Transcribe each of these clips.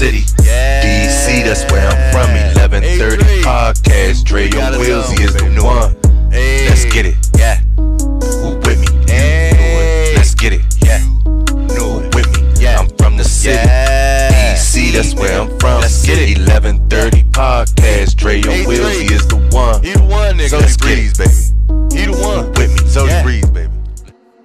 city. DC, that's where I'm from. 1130 podcast. Dre on wheels, he is the one. Let's get it. Yeah. Who with me? Let's get it. Yeah. Who with me? Yeah. I'm from the city. DC, that's where I'm from. Let's get it. 1130 podcast. Dre on wheels, he is the one. He the one, nigga. So let's breeze, baby. He the one. Who with me? So let's breeze, baby.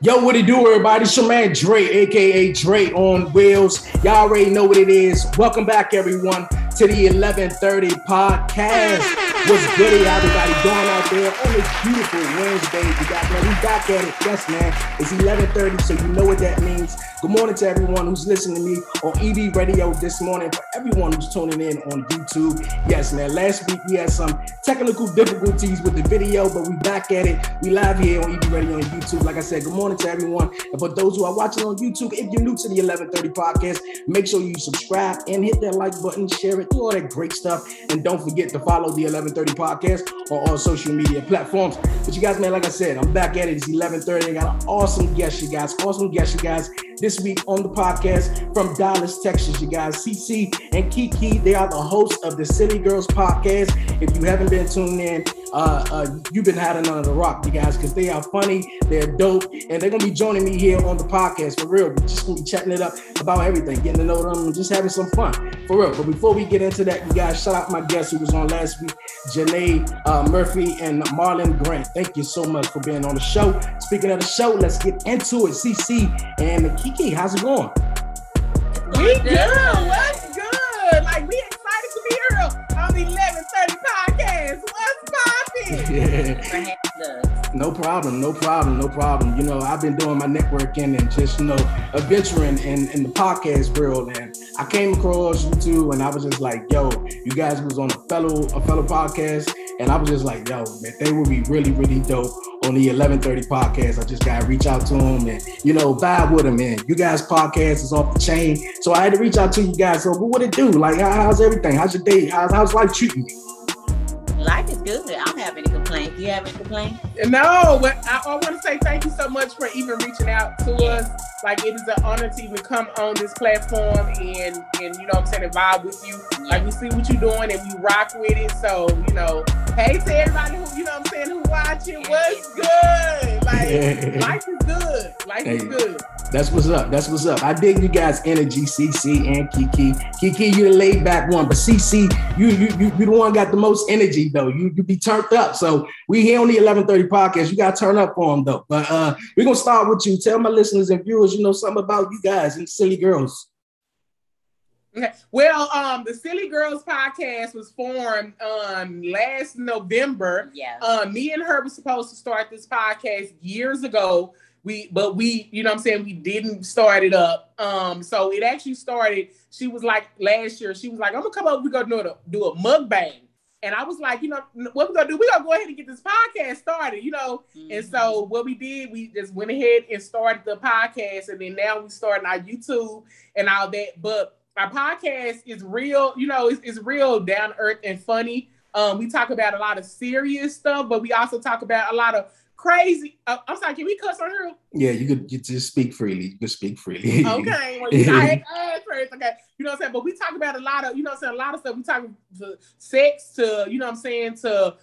Yo, what it do, everybody? It's your man Dre, aka Dre on Wheels. Y'all already know what it is. Welcome back, everyone, to the 1130 podcast. What's good, everybody doing out there on this beautiful Wednesday? We back at it. Yes, man. It's 1130, so you know what that means. Good morning to everyone who's listening to me on EB Radio this morning. For everyone who's tuning in on YouTube. Yes, man. Last week we had some technical difficulties with the video, but we back at it. We live here on EB Radio on YouTube. Like I said, good morning to everyone. And for those who are watching on YouTube, if you're new to the 1130 podcast, make sure you subscribe and hit that like button, share it, do all that great stuff. And don't forget to follow the 1130 podcast on all social media platforms. But you guys, man, like I said, I'm back at it. It's 1130. I got an awesome guest, you guys. This week on the podcast from Dallas, Texas, you guys. CeCe and KeeKee, they are the hosts of the Silly Girls podcast. If you haven't been tuned in, you've been hiding under the rock, you guys, because they are funny, they're dope, and they're going to be joining me here on the podcast, for real. We're just going to be chatting it up about everything, getting to know them, and just having some fun, for real. But before we get into that, you guys, shout out my guests who was on last week, Janae Murphy and Marlon Grant. Thank you so much for being on the show. Speaking of the show, let's get into it. CeCe and KeeKee, how's it going? We good. What's good? Like, we excited to be here on the 1130 podcast. What's poppin'? No problem. You know, I've been doing my networking and just, you know, adventuring in the podcast world. And I came across you two, and I was just like, yo, you guys was on a fellow podcast. And I was just like, yo, man, they would be really, really dope on the 1130 podcast. I just got to reach out to them and, you know, vibe with them. And you guys' podcast is off the chain. So I had to reach out to you guys. So what it do? Like, how's everything? How's your day? How's life treating you? Life is good. I don't have any complaints. You have any complaints? No, but I want to say thank you so much for even reaching out to us. Like, it is an honor to even come on this platform and you know what I'm saying, and vibe with you. Like, we see what you're doing and we rock with it. So, you know, hey to everybody who, you know what I'm saying, who watching, what's good? Like, life is good. Life is good. That's what's up. I dig you guys' energy, CeCe and KeeKee. KeeKee, you the laid back one, but CeCe, you the one got the most energy though. You be turned up. So we here on the 1130 podcast. You got to turn up for them though. But we're gonna start with you. Tell my listeners and viewers, you know, something about you guys and Silly Girls. Okay. Well, the Silly Girls podcast was formed last November. Yeah. Me and her were supposed to start this podcast years ago. But we, you know what I'm saying, we didn't start it up. So it actually started, she was like, last year, she was like, I'm gonna come up, we're gonna do a mukbang. And I was like, you know, what we're gonna do, we're gonna go ahead and get this podcast started, you know? Mm-hmm. And so what we did, we just went ahead and started the podcast, and then now we starting our YouTube and all that. But our podcast is real, you know, it's real down to earth and funny. We talk about a lot of serious stuff, but we also talk about a lot of crazy. I'm sorry, can we cuss on her? Yeah, you just speak freely. You can speak freely. Okay. Well, I first, okay. You know what I'm saying? But we talk about a lot of, you know what I'm saying, a lot of stuff. We talk to sex, to, you know what I'm saying, to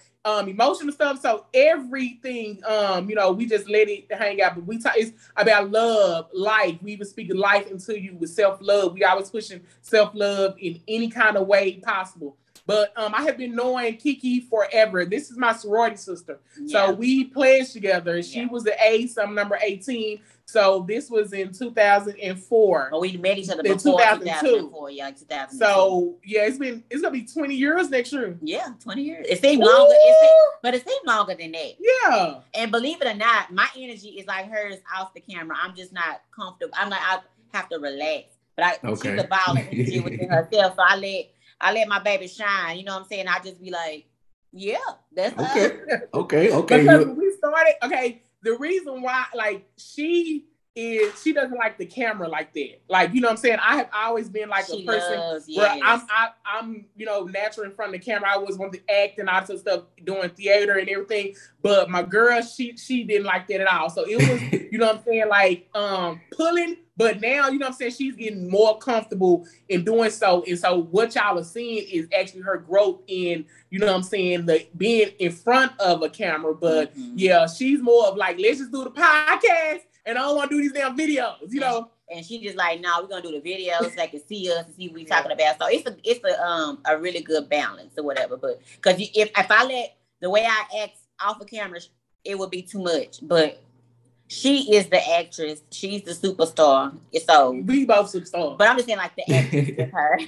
emotional stuff. So everything, you know, we just let it hang out. But we talk, it's about love, life. We even speak life into you with self-love. We always pushing self-love in any kind of way possible. But I have been knowing KeeKee forever. This is my sorority sister. Yeah. So we pledged together. She was the ace. I'm number 18. So this was in 2004. Oh, we met each other before 2004. Yeah, 2002. So yeah, it's gonna be 20 years next year. Yeah, 20 years. It seemed longer. But it seemed longer than that. Yeah. And believe it or not, my energy is like hers off the camera. I'm just not comfortable. I have to relax. But she's a ball of energy within herself. So I let my baby shine. You know what I'm saying? I just be like, yeah, that's okay. Because when we started, the reason why, like, she doesn't like the camera like that. Like, you know what I'm saying? I have always been like a person where I'm, you know, natural in front of the camera. I always wanted to act and all this stuff, doing theater and everything. But my girl, she didn't like that at all. So it was, you know what I'm saying, like pulling But now, you know what I'm saying, she's getting more comfortable in doing so. And so what y'all are seeing is actually her growth in, you know what I'm saying, the being in front of a camera. But yeah, she's more of like, let's just do the podcast and I don't want to do these damn videos, you know. And she just like, no, we're gonna do the videos so they can see us and see what we're talking about. So it's a really good balance or whatever. But because if I let the way I act off of camera, it would be too much. But she is the actress. She's the superstar. So we both superstars. But I'm just saying, like, the actress with her.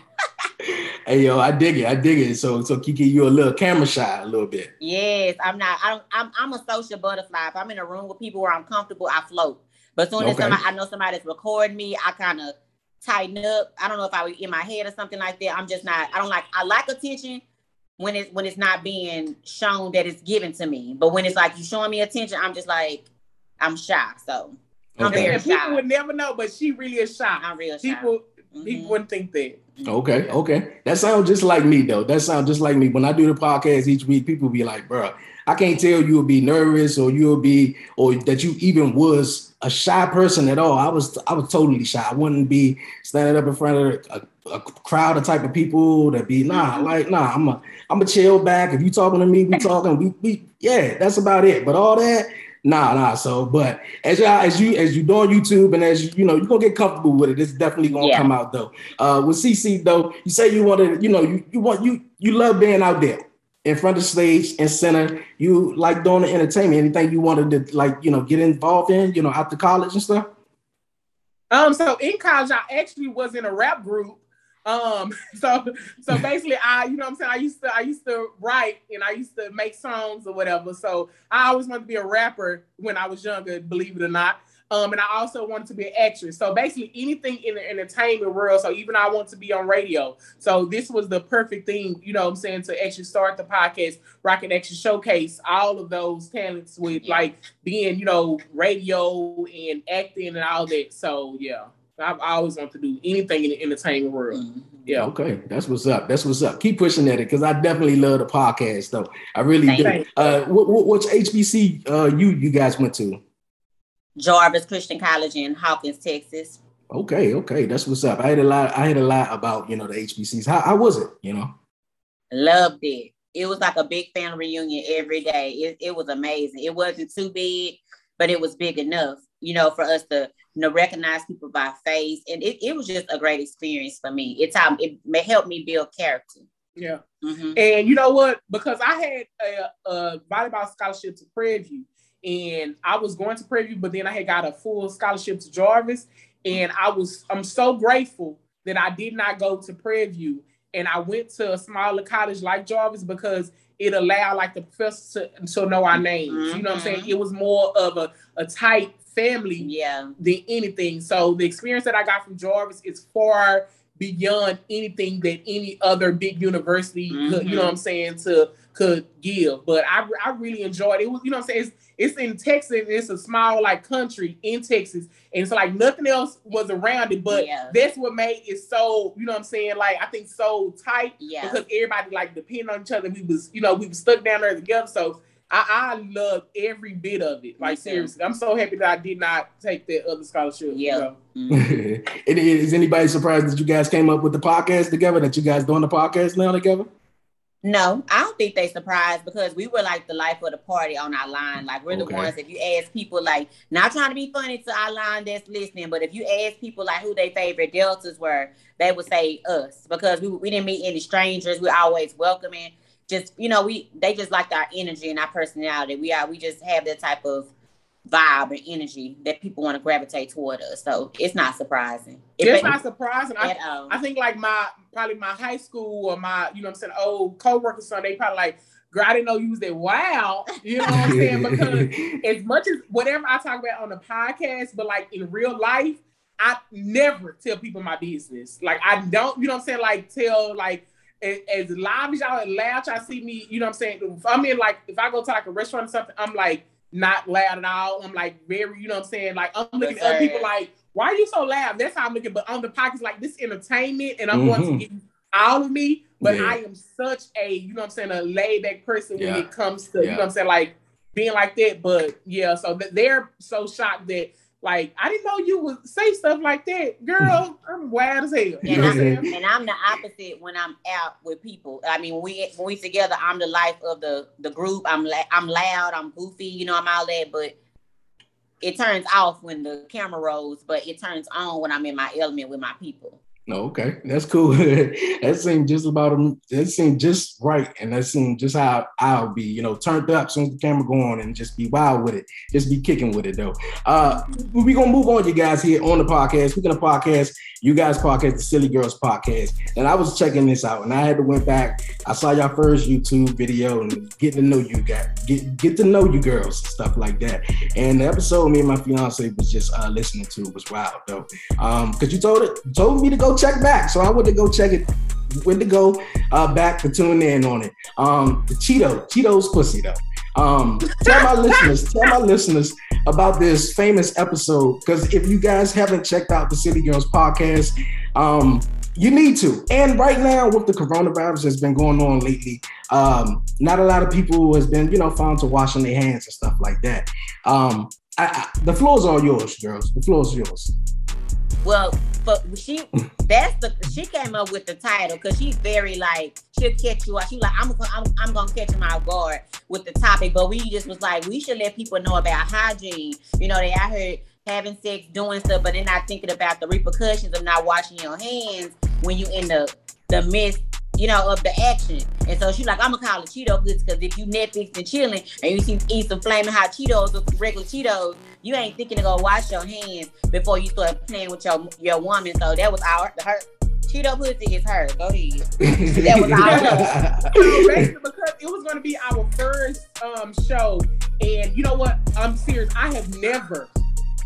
Hey, yo, I dig it. So KeeKee, you're a little camera shy a little bit. Yes, I'm a social butterfly. If I'm in a room with people where I'm comfortable, I float. But as soon as I know somebody's recording me, I kind of tighten up. I don't know if I was in my head or something like that. I'm just not. I like attention when it's not being shown that it's given to me. But when it's like you showing me attention, I'm just like, I'm shy. So I'm very shy. People would never know, but she really is shy. I'm real shy. People wouldn't think that. Okay. That sounds just like me, though. That sounds just like me. When I do the podcast each week, people be like, bro, I can't tell you'll be nervous or that you even was a shy person at all. I was totally shy. I wouldn't be standing up in front of a crowd of type of people that be, I'm a chill back. If you talking to me, we talking, that's about it. But all that, nah. So, but as you doing YouTube and as you know, you're gonna get comfortable with it. It's definitely gonna come out though. With CeCe though, you say you wanted, you love being out there in front of the stage and center. You like doing the entertainment. Anything you wanted to get involved in, after college and stuff? So in college, I actually was in a rap group. So basically I used to write and I used to make songs or whatever. So I always wanted to be a rapper when I was younger, believe it or not. And I also wanted to be an actress. So basically anything in the entertainment world. So even I want to be on radio. So this was the perfect thing, to actually start the podcast where I can actually showcase all of those talents with like being, radio and acting and all that. So yeah. I always want to do anything in the entertainment world. Yeah. Okay. That's what's up. Keep pushing at it because I definitely love the podcast though. I really do. Which HBC you guys went to? Jarvis Christian College in Hawkins, Texas. Okay. That's what's up. I had a lot about, the HBCs. How was it, Loved it. It was like a big family reunion every day. It was amazing. It wasn't too big, but it was big enough, for us to recognize people by face. And it was just a great experience for me. It helped me build character. Yeah. And you know what? Because I had a volleyball scholarship to Prairie View. And I was going to Prairie View, but then I had got a full scholarship to Jarvis. And I'm so grateful that I did not go to Prairie View. And I went to a smaller college like Jarvis because it allowed like the professors to know our names. You know what I'm saying? It was more of a tight family than anything. So the experience that I got from Jarvis is far beyond anything that any other big university could give. But I really enjoyed it. It was, it's in Texas. It's a small like country in Texas. And so like nothing else was around it. But that's what made it so, like I think so tight. Yeah. Because everybody like depended on each other. We was stuck down there together. So I loved every bit of it. Like seriously. I'm so happy that I did not take that other scholarship. Yeah. Is anybody surprised that you guys came up with the podcast together, that you guys doing the podcast now together? No, I don't think they surprised because we were like the life of the party on our line. Like we're the ones, if you ask people, like, not trying to be funny to our line that's listening, but if you ask people like who their favorite Deltas were, they would say us because we didn't meet any strangers. We're always welcoming. Just, they just liked our energy and our personality. We just have that type of vibe and energy that people want to gravitate toward us. So it's not surprising. It's not surprising at all. I think like my high school or my, old co-workers, so they probably like, girl, I didn't know you was that wild. You know what I'm saying? Because as much as whatever I talk about on the podcast, but like in real life, I never tell people my business. Like I don't, like tell like, as live as y'all loud, y'all see me, if I'm in like, if I go to like a restaurant or something, I'm like not loud at all. I'm like very, like I'm looking at other people like, why are you so loud? That's how I'm looking. But on the podcast, like this entertainment and I'm going to give you all of me. But I am such a, a laid back person when it comes to, like being like that. But yeah, so they're so shocked that Like, I didn't know you would say stuff like that. Girl, I'm wild as hell. And I'm the opposite when I'm out with people. I mean, when we together, I'm the life of the group. I'm loud, I'm goofy, you know, I'm all that, but it turns off when the camera rolls, but it turns on when I'm in my element with my people. Okay, that's cool. That seemed just about that seemed just right, and that seemed just how I'll be, you know, turned up as soon as the camera go on and just be wild with it, just be kicking with it though. We're gonna move on, you guys, here on the podcast. Speaking of podcast, you guys podcast, the Silly Girls podcast, and I was checking this out, and I had to went back. I saw your first YouTube video and getting to know you guys, get to know you girls and stuff like that. And the episode me and my fiance was just listening to was wild though, because you told me to go check back, so I went to go check it. Went to go back to tune in on it. The Cheetos pussy though. Tell my listeners about this famous episode, because if you guys haven't checked out the City Girls podcast, you need to. And right now with the coronavirus that's been going on lately, not a lot of people has been, you know, found to washing their hands and stuff like that. The floor is all yours, girls. The floor is yours. Well, but she came up with the title because she's very like, she'll catch you out. She's like, I'm gonna catch him off guard with the topic. But we just was like, we should let people know about hygiene. You know, they out here having sex, doing stuff, but they're not thinking about the repercussions of not washing your hands when you in the midst, you know, of the action. And so she's like, I'm gonna call it Cheeto Pussy, because if you Netflix and chilling and you see eat some flaming hot Cheetos or some regular Cheetos, you ain't thinking to go wash your hands before you start playing with your woman. So that was her Cheeto Pussy is her. Go ahead. That was our so basically, because it was gonna be our first show, and you know what? I'm serious. I have never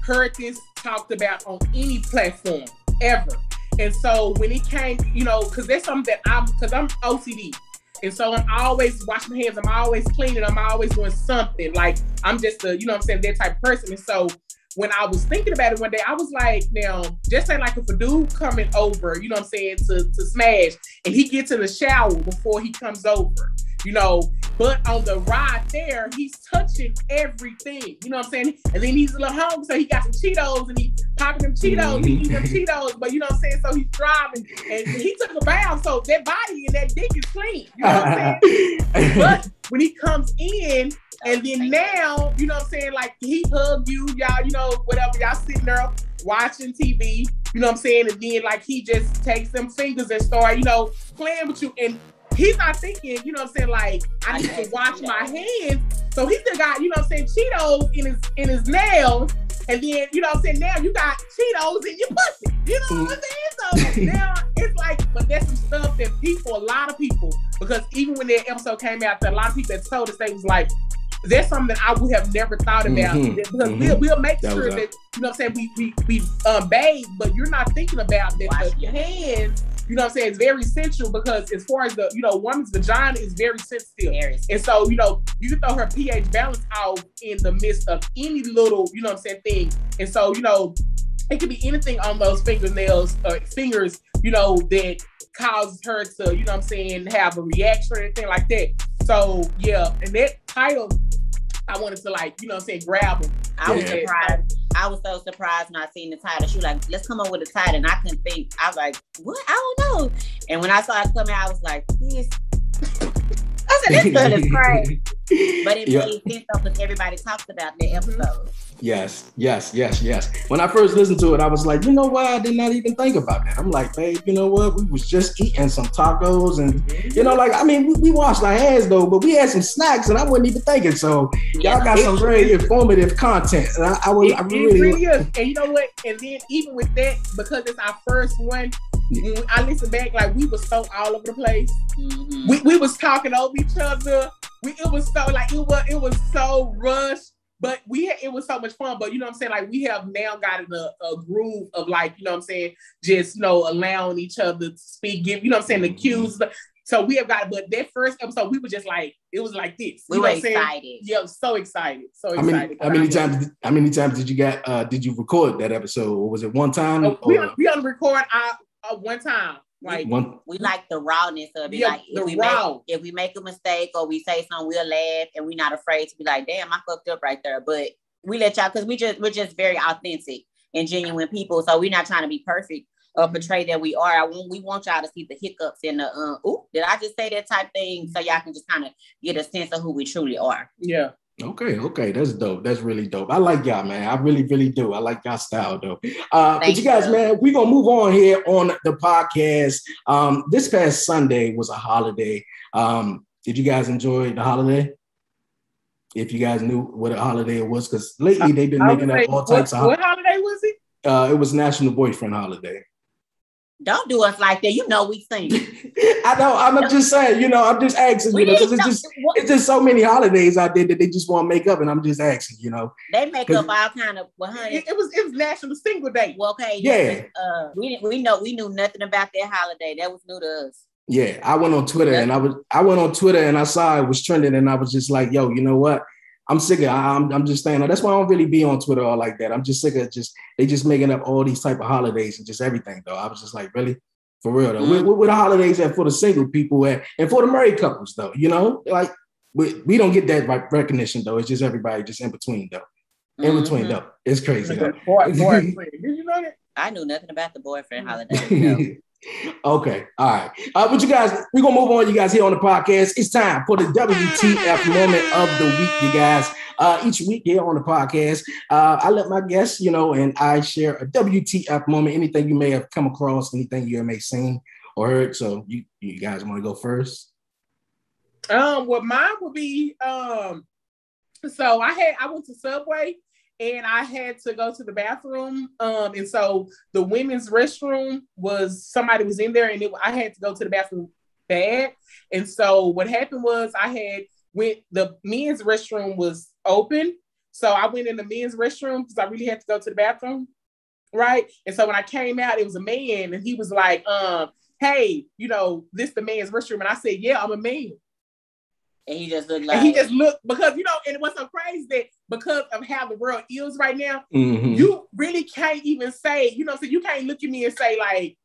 heard this talked about on any platform ever. And so when it came, you know, because there's something that I'm OCD. And so I'm always washing my hands. I'm always cleaning. I'm always doing something. Like, I'm just a, you know what I'm saying, that type of person. And so when I was thinking about it one day, I was like, now, just say like if a dude coming over, you know what I'm saying, to smash, and he gets in the shower before he comes over, you know, but on the ride there, he's touching everything, you know what I'm saying? And then he's a little hungry, so he got some Cheetos, and he popping them Cheetos, he eating them Cheetos, but you know what I'm saying? So he's driving, and he took a bath, so that body and that dick is clean, you know what I'm saying? But when he comes in, and then now, you know what I'm saying, like he hugged you, y'all, you know, whatever, y'all sitting there watching TV, you know what I'm saying? And then like he just takes them fingers and start, you know, playing with you. And he's not thinking, you know what I'm saying, like, I need to wash my hands. So he still got, you know what I'm saying, Cheetos in his nails. And then, you know what I'm saying, now you got Cheetos in your pussy. You know what I'm saying? So now it's like, but there's some stuff that a lot of people, because even when that episode came out, a lot of people that told us, they was like, there's something that I would have never thought about. Because we'll make sure that, you know what I'm saying, we bathe, but you're not thinking about that. But your hands, you know what I'm saying, it's very essential, because as far as the, you know, woman's vagina is very sensitive. And so, you know, you can throw her pH balance out in the midst of any little, you know what I'm saying, thing. And so, you know, it could be anything on those fingernails or fingers, you know, that causes her to, you know what I'm saying, have a reaction or anything like that. So, yeah, and that title, I wanted to, like, you know what I'm saying, grab him. I was surprised. I was so surprised when I seen the title. She was like, let's come up with a title. And I couldn't think. I was like, what? I don't know. And when I saw it coming, I was like, yes. I said, this stuff is crazy. But it made sense because everybody talks about that episode. Yes. When I first listened to it, I was like, you know what? I did not even think about that. I'm like, babe, you know what? We was just eating some tacos and, you know, like, I mean, we washed our hands though, but we had some snacks and I wasn't even thinking. So y'all got some very informative content. And I really is. And you know what? And then even with that, because it's our first one, when I listen back, like we was so all over the place. We was talking over each other. It was so like it was so rushed. But it was so much fun. But you know what I'm saying? Like we have now got in a groove of like, you know what I'm saying, just, you know, allowing each other to speak, give, you know what I'm saying, the cues. So we have got, but that first episode, we were just like, it was like this. We were excited. Yeah, so excited. So excited. How many times did you record that episode? Or was it one time? We only record one time. Like we like the rawness of it. Yeah, like if we make a mistake or we say something, we'll laugh and we're not afraid to be like, damn, I fucked up right there. But we let y'all, because we're just very authentic and genuine people. So we're not trying to be perfect or portray that we are. We want y'all to see the hiccups and the did I just say that type thing? So y'all can just kind of get a sense of who we truly are. Yeah. Okay, that's dope. That's really dope. I like y'all, man. I really, really do. I like y'all style, though. But you guys, man, we're gonna move on here on the podcast. This past Sunday was a holiday. Did you guys enjoy the holiday? If you guys knew what a holiday it was, because lately they've been making up all types of. What holiday was it? It was National Boyfriend Holiday. Don't do us like that. You know we sing. I know. I'm just saying. I'm just asking. Because it's just so many holidays out there that they just want to make up, and I'm just asking. They make up all kind of. Well, honey, it was National Single Day. Well, okay. Yeah. We knew nothing about that holiday. That was new to us. Yeah, I went on Twitter and I saw it was trending, and I was just like, yo, you know what? I'm sick of I'm just saying, that's why I don't really be on Twitter all like that. I'm just sick of they just making up all these type of holidays and just everything, though. I was just like, really? For real, though. Mm-hmm. Where the holidays at for the single people at, and for the married couples, though, like we don't get that recognition, though. It's just everybody just in between, though. In between, though. It's crazy, though. Boyfriend. Did you know that? I knew nothing about the boyfriend holiday. No. Okay, all right. But you guys, we're gonna move on. You guys here on the podcast. It's time for the WTF moment of the week, you guys. Each week here on the podcast, I let my guests, and I share a WTF moment, anything you may have come across, anything you may have seen or heard. So you guys want to go first? Well, mine would be so I went to Subway. And I had to go to the bathroom. And so the women's restroom somebody was in there, and I had to go to the bathroom bad. And so what happened was the men's restroom was open. So I went in the men's restroom because I really had to go to the bathroom. Right. And so when I came out, it was a man, and he was like, hey, this the man's restroom. And I said, yeah, I'm a man. And he just looked like. And he just looked, because, and it was so crazy that because of how the world is right now, mm-hmm. you really can't even say, so you can't look at me and say like,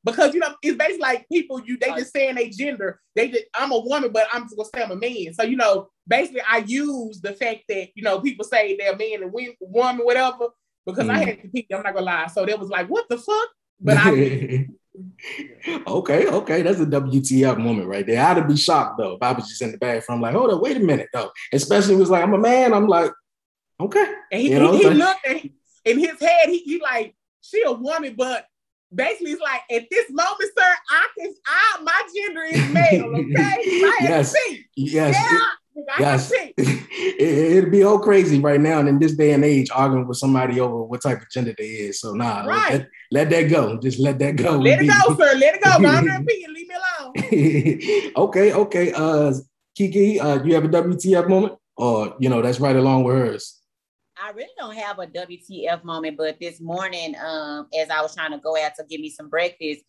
because, it's basically like people, they just saying their gender. I'm a woman, but I'm just gonna say I'm a man. So, basically I use the fact that, people say they're a man and woman, whatever, because I had to pick, I'm not gonna lie. So that was like, what the fuck? But I did. Okay. That's a WTF moment right there. I'd be shocked though if I was just in the bathroom like, hold up, wait a minute though. Especially if it was like, I'm a man. I'm like, okay. And he looked at in his head. He like, she a woman, but basically it's like, at this moment, sir, my gender is male. Okay, yes. It'd be all crazy right now in this day and age arguing with somebody over what type of gender they is. So right. let that go. Just let that go. Let it go, sir. Let it go. Don't repeat and leave me alone. Okay. KeeKee, you have a WTF moment? Or that's right along with hers? I really don't have a WTF moment, but this morning, as I was trying to go out to get me some breakfast,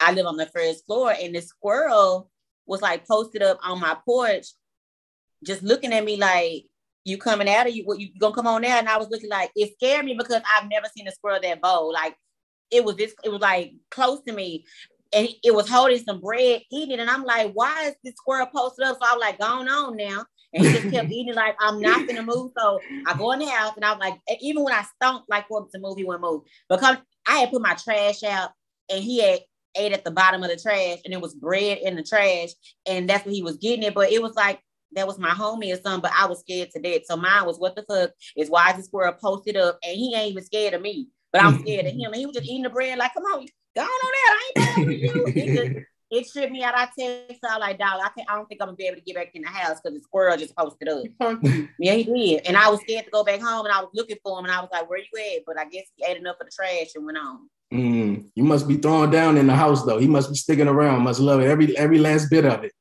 I live on the first floor, and the squirrel was like posted up on my porch, just looking at me like, you coming out, or you gonna come on out? And I was looking like, it scared me because I've never seen a squirrel that bold. Like it was like close to me, and it was holding some bread, eating it. And I'm like, why is this squirrel posted up? So I was like, going on now. And he just kept eating like, I'm not gonna move. So I go in the house, and I was like, even when I stomped like for him to move, he wouldn't move. Because I had put my trash out, and he had ate at the bottom of the trash, and it was bread in the trash, and that's what he was getting it. But it was like, that was my homie or something, but I was scared to death. So mine was, what the fuck is why is this squirrel posted up, and he ain't even scared of me, but I'm scared of him. And he was just eating the bread like, come on, go on that. I ain't playing with you. It tripped me out. I text her like, dog, I don't think I'm gonna be able to get back in the house because the squirrel just posted up. Yeah, he did. And I was scared to go back home, and I was looking for him, and I was like, where you at? But I guess he ate enough of the trash and went on. You must be throwing down in the house though. He must be sticking around. Must love it, every last bit of it.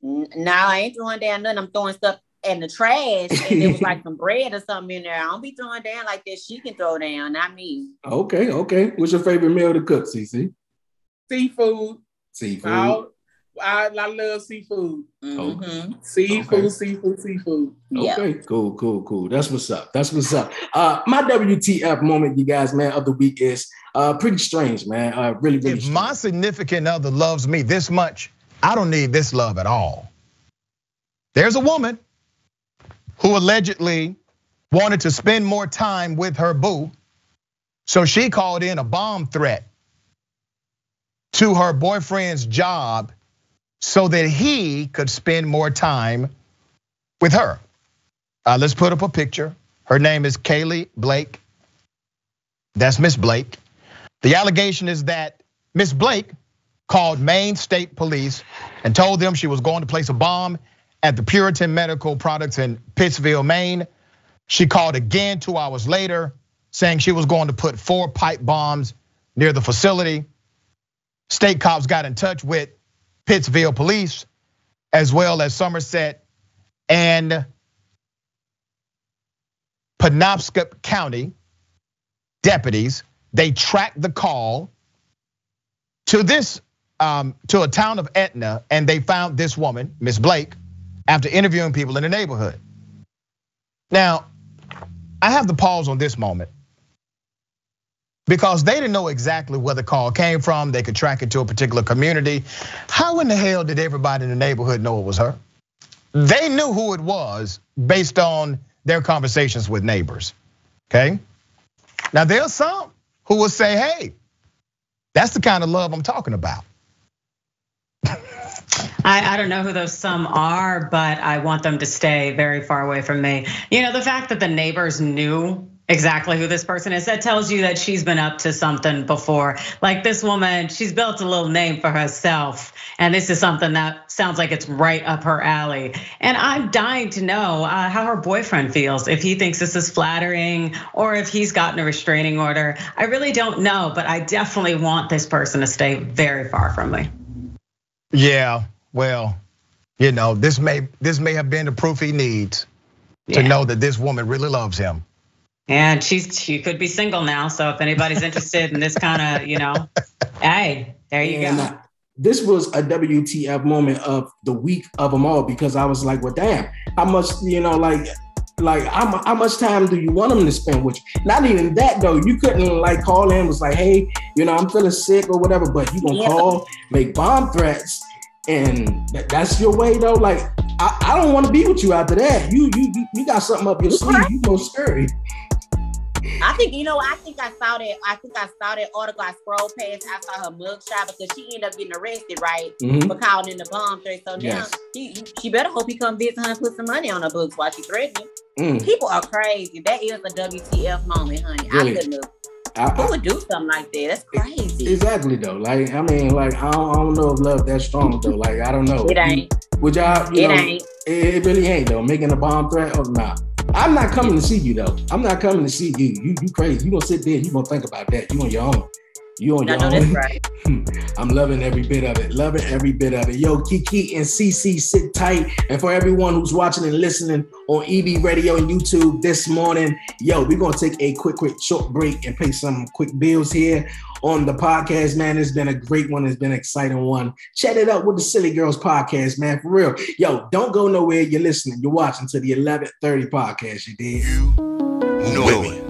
No, I ain't throwing down nothing. I'm throwing stuff in the trash, and there was like some bread or something in there. I don't be throwing down like that. She can throw down, not me. Okay. What's your favorite meal to cook, CC? Seafood. I love seafood. Mm-hmm. Seafood. Okay, cool. That's what's up. My WTF moment, you guys, man, of the week is pretty strange, man. Really if strange. My significant other loves me this much, I don't need this love at all. There's a woman who allegedly wanted to spend more time with her boo. So she called in a bomb threat to her boyfriend's job so that he could spend more time with her. Let's put up a picture. Her name is Kaylee Blake. That's Miss Blake. The allegation is that Miss Blake called Maine State Police and told them she was going to place a bomb at the Puritan Medical Products in Pittsville, Maine. She called again 2 hours later, saying she was going to put 4 pipe bombs near the facility. State cops got in touch with Pittsville police, as well as Somerset and Penobscot County deputies. They tracked the call to a town of Etna, and they found this woman, Miss Blake, after interviewing people in the neighborhood. Now, I have to pause on this moment because they didn't know exactly where the call came from. They could track it to a particular community. How in the hell did everybody in the neighborhood know it was her? They knew who it was based on their conversations with neighbors, okay? Now, there's some who will say, hey, that's the kind of love I'm talking about. I don't know who those some are, but I want them to stay very far away from me. You know, the fact that the neighbors knew exactly who this person is, that tells you that she's been up to something before. Like this woman, she's built a little name for herself. And this is something that sounds like it's right up her alley. And I'm dying to know how her boyfriend feels, if he thinks this is flattering or if he's gotten a restraining order. I really don't know, but I definitely want this person to stay very far from me. Yeah, well, you know, this may have been the proof he needs to know that this woman really loves him. And she could be single now, so if anybody's interested in this kind of, you know, hey, there you go. This was a WTF moment of the week of them all, because I was like, well, damn, how much, you know, like how much time do you want them to spend with you? Not even that though. You couldn't like call in, was like, hey, you know, I'm feeling sick or whatever, but you gonna call, make bomb threats, and that's your way though. Like I don't want to be with you after that. You got something up your sleeve. You go scurry. I think, you know, I think I saw that article. I scrolled past. I saw her mugshot because she ended up getting arrested, right, for calling in the bomb threat. So now she better hope he come visit her and put some money on her books while she threatening. People are crazy. That is a WTF moment, honey. Really? I couldn't have. Who would do something like that? That's crazy. Exactly though. Like I mean, like I don't know if love that strong though. Like I don't know. It ain't. Would y'all? It ain't. It really ain't though. Making a bomb threat or not? I'm not coming to see you though. I'm not coming to see you. You crazy. You gonna sit there. You gonna think about that. You on your own. You on your own. That's right. I'm loving every bit of it. Loving every bit of it. Yo, KeeKee and CC, sit tight. And for everyone who's watching and listening on EB Radio and YouTube this morning, yo, we're gonna take a quick short break and pay some quick bills here on the podcast, man. It's been a great one. It's been an exciting one. Chat it up with the Silly Girls podcast, man. For real. Yo, don't go nowhere. You're listening. You're watching to the 11:30 podcast. You did. You know it.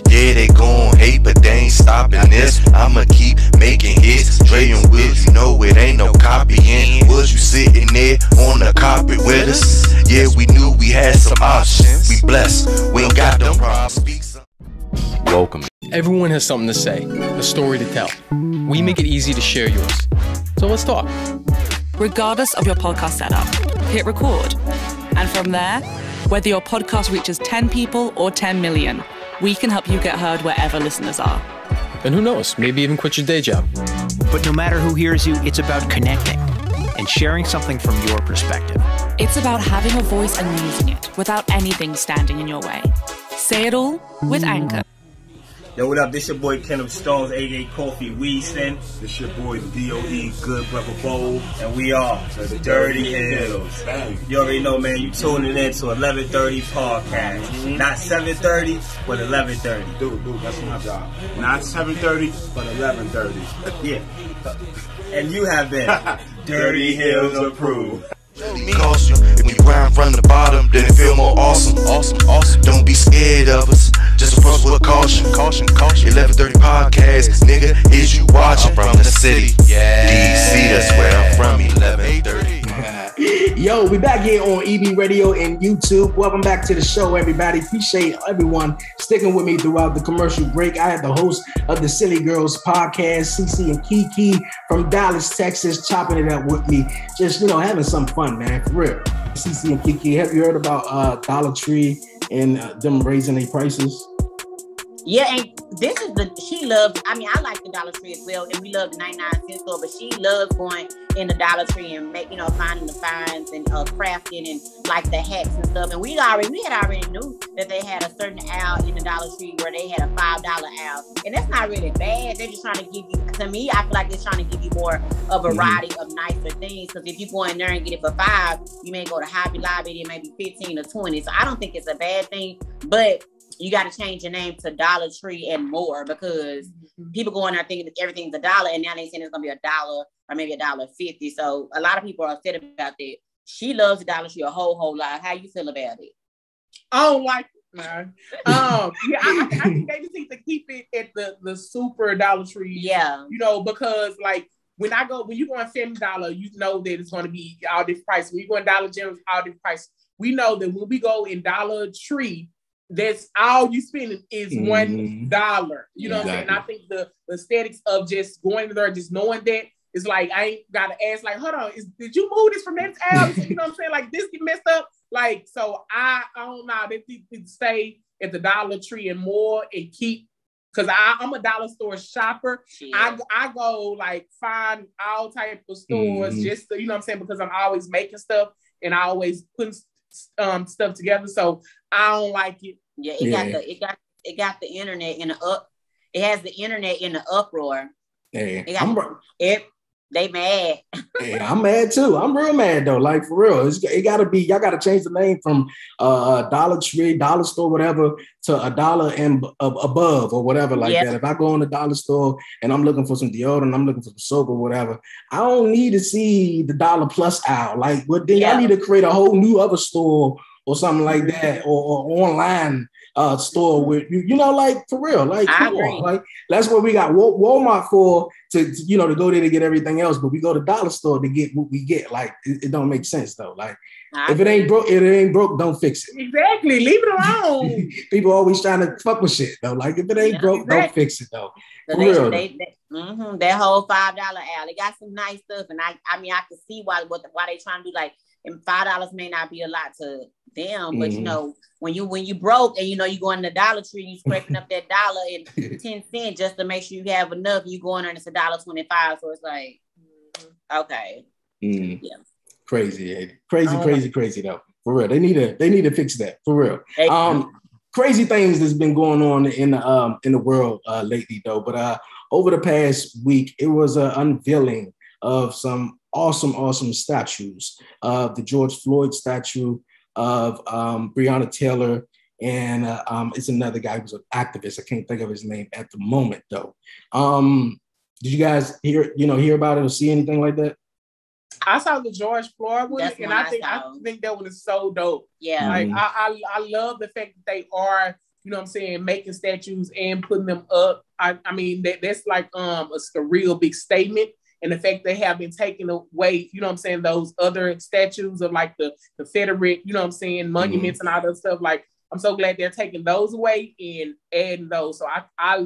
Yeah, they gon' hate, but they ain't stopping this. I'ma keep making hits. Dre and Wills, you know it ain't no copying. Was you sitting there on the carpet with us? Yeah, we knew we had some options. We blessed. We ain't got them problems. Welcome. Everyone has something to say, a story to tell. We make it easy to share yours. So let's talk. Regardless of your podcast setup, hit record. And from there, whether your podcast reaches 10 people or 10 million, we can help you get heard wherever listeners are. And who knows, maybe even quit your day job. But no matter who hears you, it's about connecting and sharing something from your perspective. It's about having a voice and using it without anything standing in your way. Say it all with Anchor. Yo, what up? This your boy Kenneth Stones, aka Coffee Weaston. This your boy D.O.E. Good Brother Bowl. And we are the Dirty Hills. You already know, man, you tuning in to 11:30 podcast. Not 7:30, but 11:30. Dude, that's my job. Not 7:30, but 11:30. Yeah. And you have been Dirty Hills approved. Caution, if we grind from the bottom, then it feel more awesome. Don't be scared of us, just approach with caution. 11:30 podcast, nigga, is you watching? I'm from the city, DC, that's where I'm from. 11:30. Yo, Yo, we back here on EB Radio and YouTube. Welcome back to the show, everybody. Appreciate everyone sticking with me throughout the commercial break. I have the host of the Silly Girls podcast, CC and KeeKee from Dallas, Texas, chopping it up with me. Just, having some fun, man, for real. CC and KeeKee, have you heard about Dollar Tree and them raising their prices? Yeah, and this is she loves, I like the Dollar Tree as well, and we love the 99-cent store, but she loves going in the Dollar Tree and finding the finds and crafting and like the hats and stuff. And we had already knew that they had a certain aisle in the Dollar Tree where they had a $5 aisle. And that's not really bad. They're just trying to give you, to me, I feel like they're trying to give you more a variety of nicer things. Because if you go in there and get it for $5, you may go to Hobby Lobby, it may be 15 or 20. So I don't think it's a bad thing, but you got to change your name to Dollar Tree and More, because people go in there thinking that everything's $1, and now they're saying it's gonna be $1 or maybe $1.50. So a lot of people are upset about that. She loves the Dollar Tree a whole lot. How you feel about it? I don't like it, man. I think they just need to keep it at the super Dollar Tree. Yeah. Because like when you go on Family Dollar, you know that it's gonna be all different prices. When you go in Dollar General, all different prices. We know that when we go in Dollar Tree, that's all you spending is $1. You know what I'm saying? I think the aesthetics of just going there, just knowing that, it's like I ain't gotta ask, like, hold on, did you move this from that aisle? You know what I'm saying? Like this get messed up. Like, so I don't know. They need to stay at the Dollar Tree and More and keep, because I'm a dollar store shopper. Yeah. I go like find all type of stores just to, you know what I'm saying, because I'm always making stuff and I always putting stuff together. So I don't like it. Yeah, it got the internet in the up. It has the internet in the uproar. Hey, they mad. Hey, I'm mad too. I'm real mad though. Like for real, it gotta be. Y'all gotta change the name from Dollar Tree, Dollar Store, whatever, to $1 and above or whatever like that. If I go in the Dollar Store and I'm looking for some deodorant, I'm looking for some soap or whatever, I don't need to see the $1 plus aisle. Like, but then y'all need to create a whole new other store or something like that, or online store with like for real, like come on, like that's what we got Walmart for to go there to get everything else, but we go to Dollar Store to get what we get. Like it don't make sense though. Like if it ain't broke, don't fix it. Exactly, leave it alone. People always trying to fuck with shit though. Like if it ain't broke, don't fix it though. For real. That whole $5 aisle, they got some nice stuff, and I can see why they trying to do, like, and $5 may not be a lot to them, but when you broke and you go in the Dollar Tree, you scraping up that $1.10 just to make sure you have enough. You go in there and it's $1.25, so it's like, okay, crazy though. For real, they need to fix that for real. Crazy things that's been going on in the world lately though. But over the past week, it was an unveiling of some awesome statues of the George Floyd statue, of Breonna Taylor, and it's another guy who's an activist. I can't think of his name at the moment though. Did you guys hear about it or see anything like that? I saw the George Floyd one, and I think that one is so dope. Yeah, like I love the fact that they are, making statues and putting them up. I mean that's like a real big statement. And the fact they have been taking away, those other statues of like the Confederate, monuments and all that stuff. Like, I'm so glad they're taking those away and adding those. So I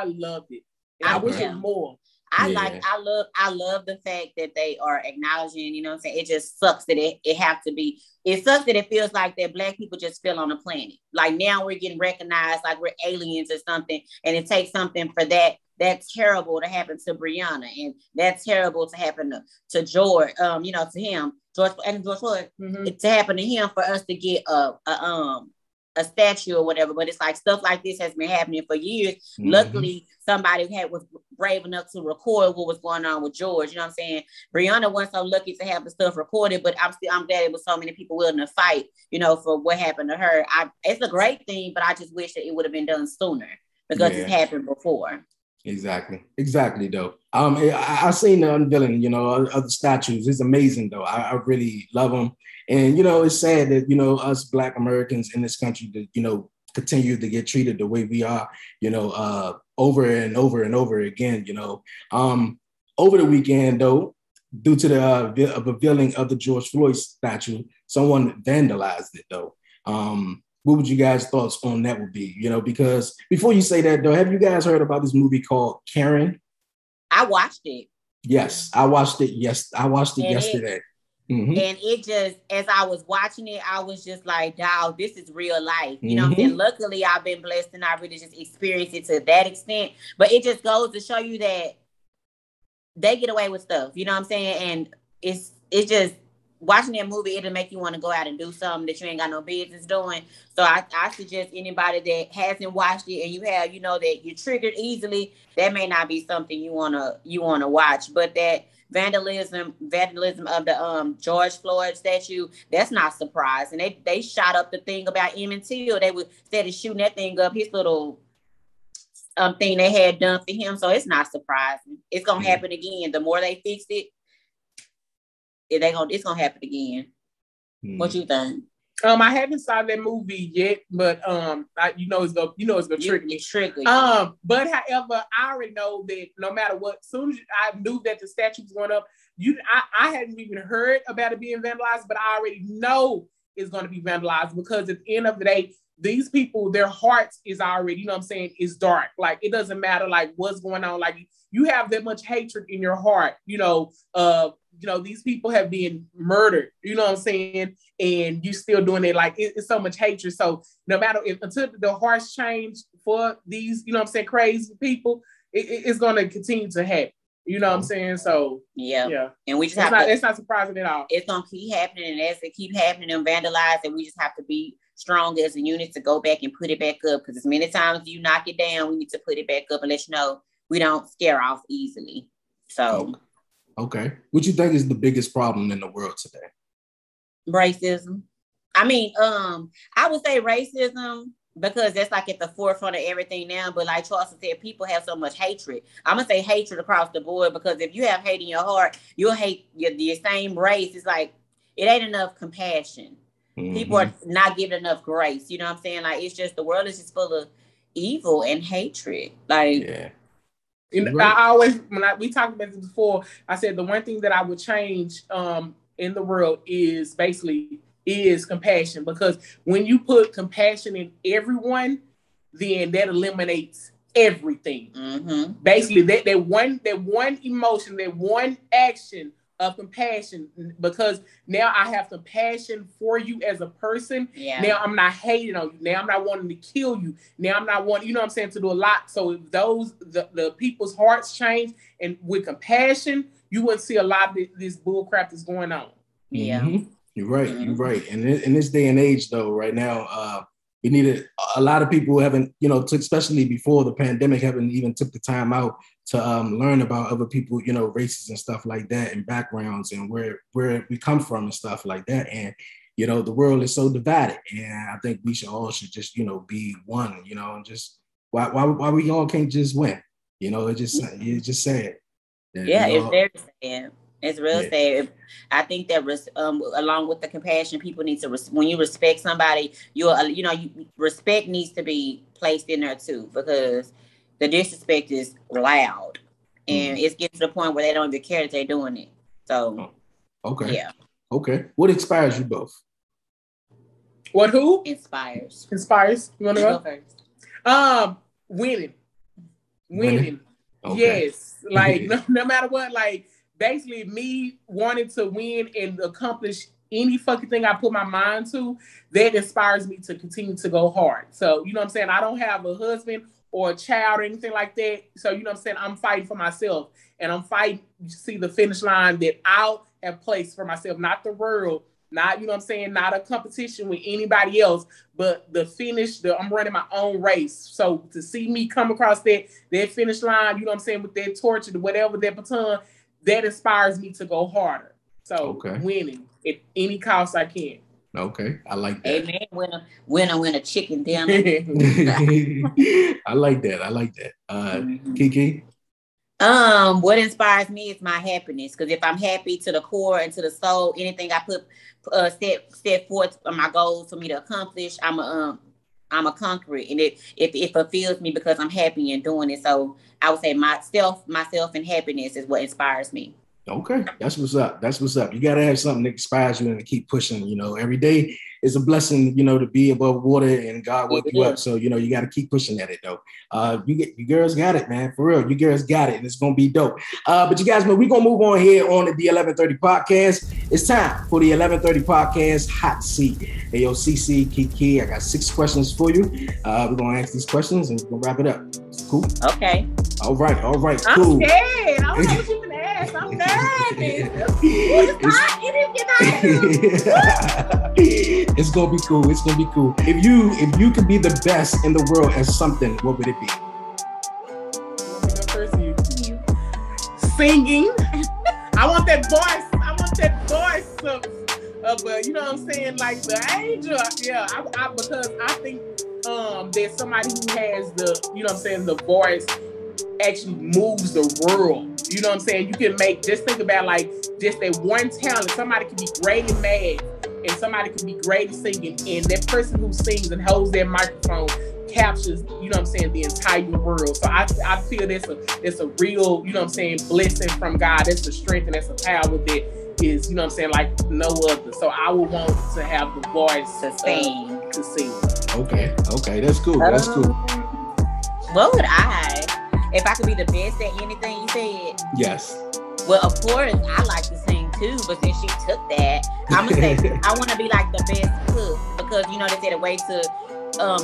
loved it. And I wish it was more. I love the fact that they are acknowledging, it just sucks that it sucks that it feels like that Black people just fell on the planet. Like now we're getting recognized like we're aliens or something, and it takes something for that. That's terrible to happen to Breonna, and that's terrible to happen to George, to him, George Floyd, to happen to him, for us to get a statue or whatever. But it's like stuff like this has been happening for years. Luckily, somebody was brave enough to record what was going on with George. You know what I'm saying? Breonna wasn't so lucky to have the stuff recorded, but I'm glad it was so many people willing to fight, for what happened to her. It's a great thing, but I just wish that it would have been done sooner because it's happened before. Exactly though. I seen the unveiling, of the statues. It's amazing though. I really love them. And, it's sad that, us Black Americans in this country, that, continue to get treated the way we are, over and over and over again, Over the weekend though, due to the revealing of the George Floyd statue, someone vandalized it though. What would you guys' thoughts on that would be? You know, because before you say that though, have you guys heard about this movie called Karen? I watched it. Yes, I watched it. Yes, I watched it yesterday. And it just, as I was watching it, I was just like, dog, this is real life. You know what I'm saying? Luckily, I've been blessed and I really just experienced it to that extent. But it just goes to show you that they get away with stuff. You know what I'm saying? And it's just, watching that movie, it'll make you want to go out and do something that you ain't got no business doing. So I suggest anybody that hasn't watched it and you have, you know, that you're triggered easily, that may not be something you wanna watch. But that vandalism of the George Floyd statue, that's not surprising. They shot up the thing about Emmett Till. They instead of shooting that thing up, his little thing they had done for him. So it's not surprising. It's gonna happen again. The more they fix it, it's gonna happen again. What you think? I haven't saw that movie yet, but it's gonna trigger me. But however, I already know that no matter what, soon as I knew that the statue was going up, I hadn't even heard about it being vandalized, but I already know it's gonna be vandalized because at the end of the day, these people, their hearts is already, you know what I'm saying, is dark. Like it doesn't matter like what's going on. Like you have that much hatred in your heart, these people have been murdered, you know what I'm saying? And you still doing it. Like it's so much hatred. So no matter until the hearts change for these, you know what I'm saying, crazy people, it's going to continue to happen. You know what I'm saying? So yeah. And we just it's not surprising at all. It's going to keep happening. And as it keep happening and vandalized, and we just have to be strong as a unit to go back and put it back up. Because as many times you knock it down, we need to put it back up and let you know we don't scare off easily. So. Okay. What you think is the biggest problem in the world today? Racism. I mean, I would say racism because that's like at the forefront of everything now. But like Charlsa said, people have so much hatred. I'm going to say hatred across the board because if you have hate in your heart, you'll hate your same race. It's like, it ain't enough compassion. People are not giving enough grace. You know what I'm saying? Like, it's just, the world is just full of evil and hatred. Like, yeah. I always, we talked about this before, I said the one thing that I would change in the world is compassion, because when you put compassion in everyone, then that eliminates everything. Basically, that one emotion, that one action of compassion, because now I have compassion for you as a person. Yeah. Now I'm not hating on you. Now I'm not wanting to kill you. Now I'm not wanting, you know what I'm saying, to do a lot. So if the people's hearts change, and with compassion, you wouldn't see a lot of this bull crap that's going on. Yeah. You're right. You're right. And in this day and age, though, right now, we needed a lot of people who haven't, especially before the pandemic, haven't even took the time out to learn about other people, races and stuff like that, and backgrounds, and where we come from and stuff like that. And, the world is so divided. And I think we should just, be one, and just why we all can't just win. It's just sad. Yeah, it's very sad. It's real sad. I think that along with the compassion, people need to when you respect somebody, respect needs to be placed in there too, because the disrespect is loud, and it's getting to the point where they don't even care that they're doing it. So, okay, yeah, okay. What inspires you both? What? Who inspires? You want to go first? Winning. Okay. Yes, like no matter what, like. Basically, me wanting to win and accomplish any fucking thing I put my mind to, that inspires me to continue to go hard. So, you know what I'm saying? I don't have a husband or a child or anything like that. So, you know what I'm saying? I'm fighting for myself. And I'm fighting to see the finish line that I'll have placed for myself, not the world, not, not a competition with anybody else, but the finish, I'm running my own race. So, to see me come across that finish line, you know what I'm saying, with that torch or whatever, that baton, that inspires me to go harder. So winning at any cost I can. Okay, I like that. Amen. Winner, chicken dinner. I like that. KeeKee? What inspires me is my happiness. Because if I'm happy to the core and to the soul, anything I put set forth on my goals for me to accomplish, I'm a conquer it, and it fulfills me because I'm happy in doing it. So I would say myself and happiness is what inspires me. Okay, that's what's up. That's what's up. You got to have something that inspires you and to keep pushing. You know, every day is a blessing, you know, to be above water and God woke you up. So, you know, you got to keep pushing at it, though. You girls got it, man. For real. You girls got it. And it's going to be dope. But you guys know we're going to move on here on the 1130 podcast. It's time for the 1130 podcast hot seat. Hey, yo, CC, KeeKee, I got 6 questions for you. We're going to ask these questions and we're going to wrap it up. Cool? Okay. All right. I'm Cool. scared. I don't know what you can ask. I'm nervous. It's gonna be cool. It's gonna be cool. If you could be the best in the world at something, what would it be? Singing. I want that voice. Of you know what I'm saying, like the angel. Yeah, because I think there's somebody who has the, you know what I'm saying, the voice actually moves the world. You know what I'm saying? You can just think about like just that one talent. Somebody can be great in math and somebody can be great at singing. And that person who sings and holds their microphone captures, you know what I'm saying, the entire world. So I feel it's a real, you know what I'm saying, blessing from God. That's a strength and that's a power that is, you know what I'm saying, like no other. So I would want to have the voice to sing. Okay, that's cool. That's cool. What would if I could be the best at anything you said? Yes. Well, of course, I like to sing too, but since she took that, I'm gonna say I want to be like the best cook because you know they say the way to,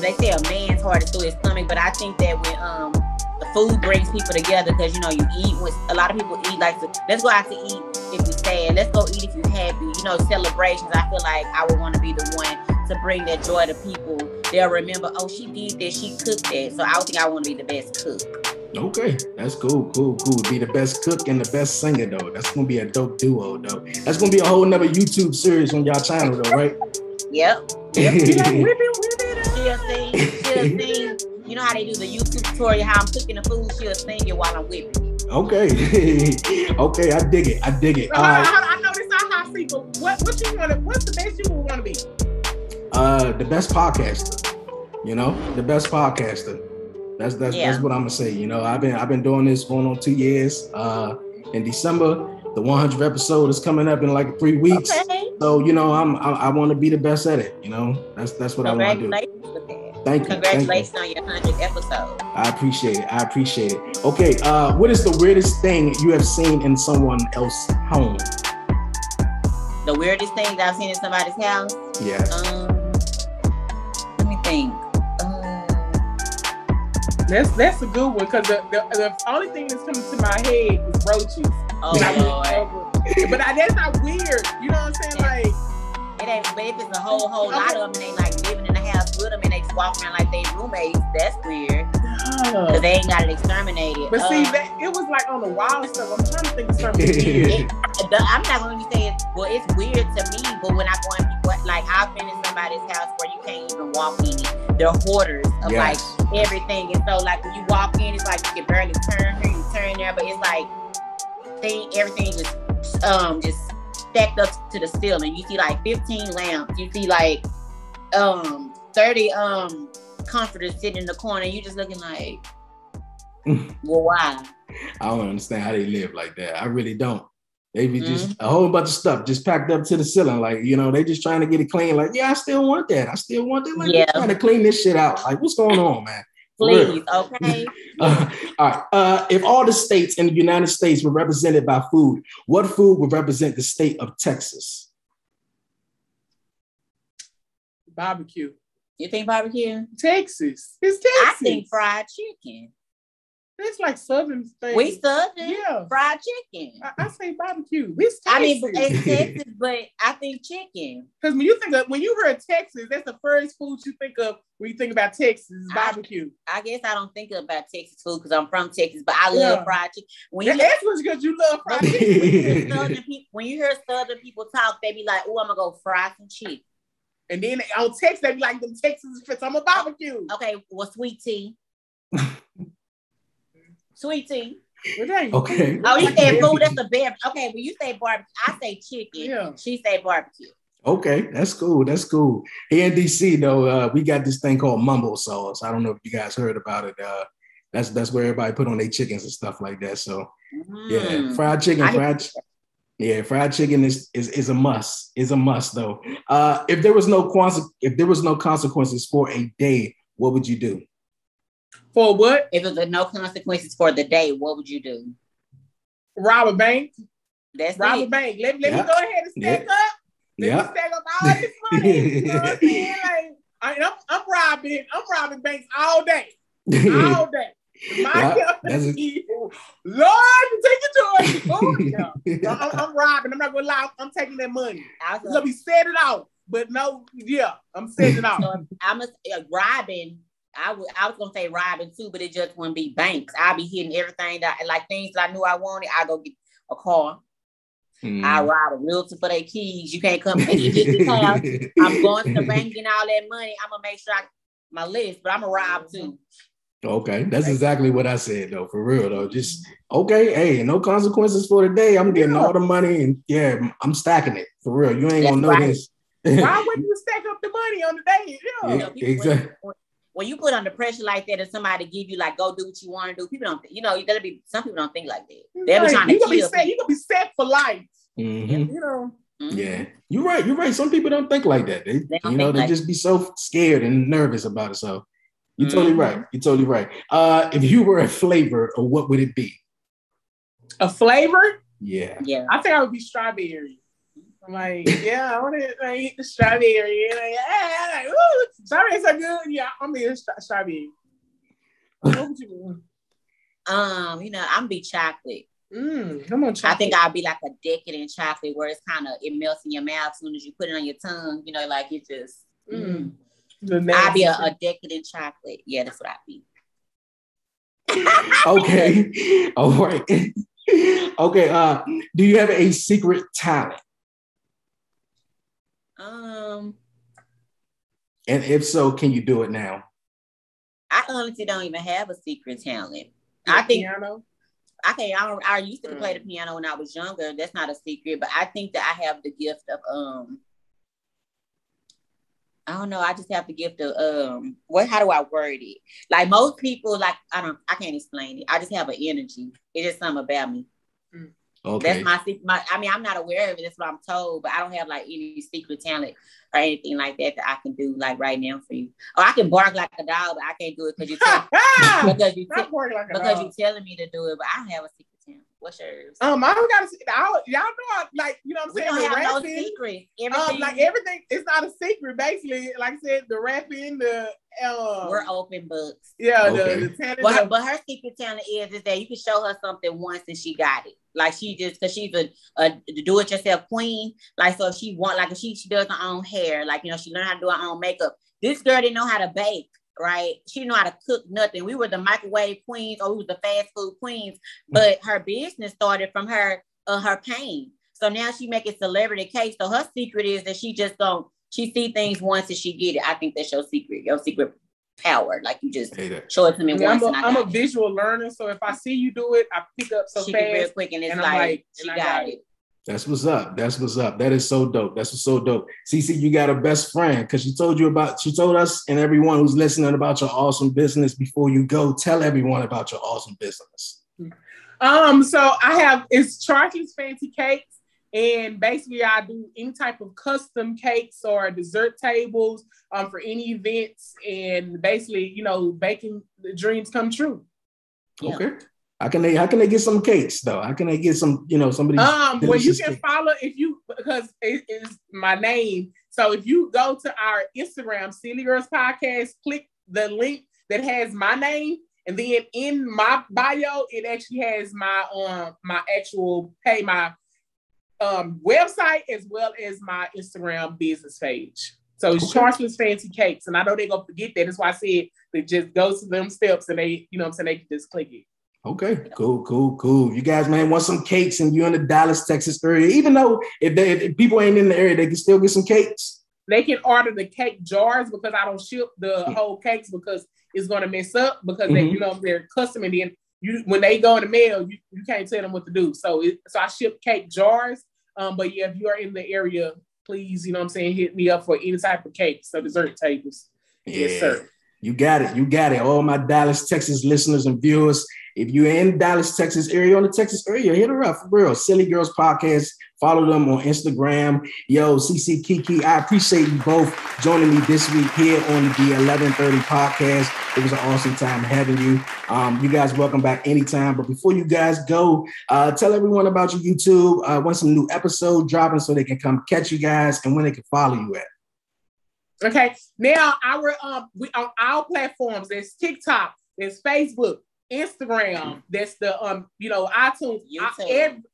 they say a man's heart is through his stomach, but I think that when the food brings people together because you know you eat with a lot of people eat like let's go out to eat if you're sad, let's go eat if you're happy. You know, celebrations. I feel like I would want to be the one to bring that joy to people. They'll remember, oh, she did this, she cooked that. So I would think I want to be the best cook. Okay, that's cool. Be the best cook and the best singer, though. That's gonna be a dope duo, though. That's gonna be a whole nother YouTube series on y'all channel, though, right? Yep. She'll sing. You know how they do the YouTube tutorial, how I'm cooking the food, she'll sing it while I'm whipping. Okay. Okay, I dig it. So I know this is hot seat, but what's the best you would want to be? The best podcaster. You know, the best podcaster. That's what I'm gonna say. You know, I've been doing this going on 2 years. In December, the 100th episode is coming up in like 3 weeks. Okay. So you know, I want to be the best at it. You know, that's what I want to do. Thank you. Congratulations on your 100th episode. I appreciate it. Okay, what is the weirdest thing you have seen in someone else's home? The weirdest thing that I've seen in somebody's house? Yes. Let me think. That's a good one because the only thing that's coming to my head is roaches. Oh Lord. But that's not weird. You know what I'm saying? Like it ain't. But if it's a whole lot of them and they like living in the house with them and they just walk around like they roommates, that's weird. Because they ain't got it exterminated. But see, it was like on the wild stuff. I'm trying to think of something weird. I'm not going to say it's weird to me, but when I go in people, like I've been in somebody's house where you can't even walk in it. They're hoarders of like everything. And so like when you walk in, it's like you can barely turn here, you turn there, but it's like everything just stacked up to the ceiling. You see like 15 lamps. You see like 30 comforters sitting in the corner. You just looking like, well, why? I don't understand how they live like that. I really don't. They be just a whole bunch of stuff just packed up to the ceiling. Like, you know, they just trying to get it clean. Like, yeah, I still want that. Like, they're trying to clean this shit out. Like, what's going on, man? Please, okay. All right. If all the states in the United States were represented by food, what food would represent the state of Texas? Barbecue. You think barbecue? Texas. It's Texas. I think fried chicken. It's like Southern thing. We Southern. Yeah. Fried chicken. I say barbecue. It's Texas. I mean, it's Texas, but I think chicken. Because when you heard Texas, that's the first food you think of when you think about Texas is barbecue. I guess I don't think about Texas food because I'm from Texas, but I love fried chicken. That's because you love fried chicken. When you hear Southern people talk, they be like, oh, I'm going to go fry some chicken. And then on Texas, they be like, them Texas for some barbecue. Okay, well, sweet tea. Sweet tea. Okay. Oh, you said food, that's a bear. Okay, when you say barbecue, I say chicken. Yeah. She say barbecue. Okay, that's cool. Here in DC, though, we got this thing called mumbo sauce. I don't know if you guys heard about it. That's where everybody put on their chickens and stuff like that. So, yeah, fried chicken, Yeah, fried chicken is a must. Is a must though. If there was no consequences for a day, what would you do? For what? If there was no consequences for the day, what would you do? Rob a bank. That's rob it. a bank. Let me go ahead and stack up. Let me stack up all this money. You know what I'm saying? Like, I'm robbing banks all day. All day. Lord, take it to us. I'm robbing. I'm not gonna lie. I'm taking that money. I'm gonna be set it out. But no, I'm setting it out. So I'm robbing. I was gonna say robbing too, but it just wouldn't be banks. I'll be hitting everything like things that I knew I wanted. I go get a car. I rob a realtor for their keys. You can't come and get this house. I'm going to the bank getting all that money. I'm gonna make sure my list, but I'm gonna rob too. Okay, that's exactly what I said though. For real though, just okay. Hey, no consequences for the day. I'm getting all the money and I'm stacking it for real. You ain't gonna know this. Why wouldn't you stack up the money on the day? Yeah, exactly. When you put under pressure like that, and somebody give you like, go do what you want to do, people don't. Some people don't think like that. They'll be trying to kill you. You gonna be set for life. Mm-hmm. You know. Mm-hmm. Yeah, you're right. Some people don't think like that. They just be so scared and nervous about it. So you're totally right. You're totally right. If you were a flavor, what would it be? A flavor? Yeah. I think I would be strawberry. I'm like, I want to eat the strawberry. Like, ooh, strawberries are good. Yeah, I'm being strawberry. What would you do? I'm gonna be chocolate. Come on, chocolate. I think I'll be like a decadent chocolate where it melts in your mouth as soon as you put it on your tongue. Like it just. I'll be a decadent chocolate. Yeah, that's what I'd be. Okay. All right. Okay. Do you have a secret talent? And if so, can you do it now? I honestly don't even have a secret talent. I think piano. I used to play the piano when I was younger. That's not a secret, but I think that I have the gift of I don't know. I just have the gift of how do I word it? Like most people, like I can't explain it. I just have an energy. It's just something about me. Okay. That's I'm not aware of it. That's what I'm told, but I don't have like any secret talent or anything like that I can do like right now for you. Or I can bark like a dog, but I can't do it because you're telling me to do it. But I don't have a secret talent. What's yours? I don't gotta see. Y'all know, like you know what I'm saying. We don't have rapping, no secret. Everything. It's not a secret. Basically, like I said, the rapping, we're open books. Yeah, okay. the talent. But her secret talent is that you can show her something once and she got it. Like because she's a do-it-yourself queen. Like so, if she does her own hair. Like she learned how to do her own makeup. This girl didn't know how to bake. Right? She didn't know how to cook nothing. We were the microwave queens or we were the fast food queens, but her business started from her pain. So now she making celebrity cakes. So her secret is that she see things once and she get it. I think that's your secret power. Like you just show it to me once. I'm a visual learner. So if I see you do it, I pick up so fast real quick and it's she got it. That's what's up. That is so dope. That's so dope. CeCe, you got a best friend because she told us and everyone who's listening about your awesome business. Before you go, tell everyone about your awesome business. So it's Charsla's Fancy Cakes, and basically I do any type of custom cakes or dessert tables for any events, and basically baking the dreams come true. Yeah. Okay. How can they get some cakes though? How can they get some, somebody? Well, you can follow because it is my name. So if you go to our Instagram, Silly Girls Podcast, click the link that has my name, and then in my bio, it actually has my my actual website as well as my Instagram business page. So it's Charsla's Fancy Cakes, and I know they're gonna forget that. That's why I said they just go to them steps, and they they can just click it. Okay, cool. You guys, man, want some cakes and you're in the Dallas, Texas area, even though if people ain't in the area, they can still get some cakes. They can order the cake jars because I don't ship the whole cakes because it's going to mess up because they're custom. And then when they go in the mail, you can't tell them what to do. So I ship cake jars. But yeah, if you are in the area, please, hit me up for any type of cakes. So dessert tables. Yeah. Yes, sir. You got it. All my Dallas, Texas listeners and viewers. If you're in Dallas, Texas area, on the Texas area, hit her up for real. Silly Girls Podcast. Follow them on Instagram. Yo, CC KeeKee, I appreciate you both joining me this week here on the 1130 podcast. It was an awesome time having you. You guys welcome back anytime. But before you guys go, tell everyone about your YouTube, when some new episodes dropping so they can come catch you guys and when they can follow you at. Okay, now we on our platforms. There's TikTok, there's Facebook, Instagram. That's the iTunes,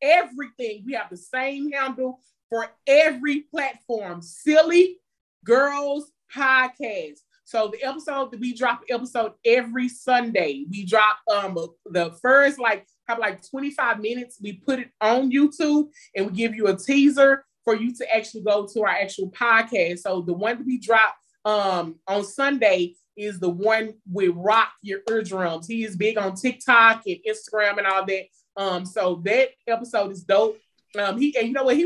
everything. We have the same handle for every platform. Silly Girls Podcast. So the episode that we drop every Sunday. We drop the first probably 25 minutes. We put it on YouTube and we give you a teaser for you to actually go to our actual podcast. So the one that we drop on Sunday is the one with Rock Your Eardrums. He is big on TikTok and Instagram and all that. So that episode is dope. He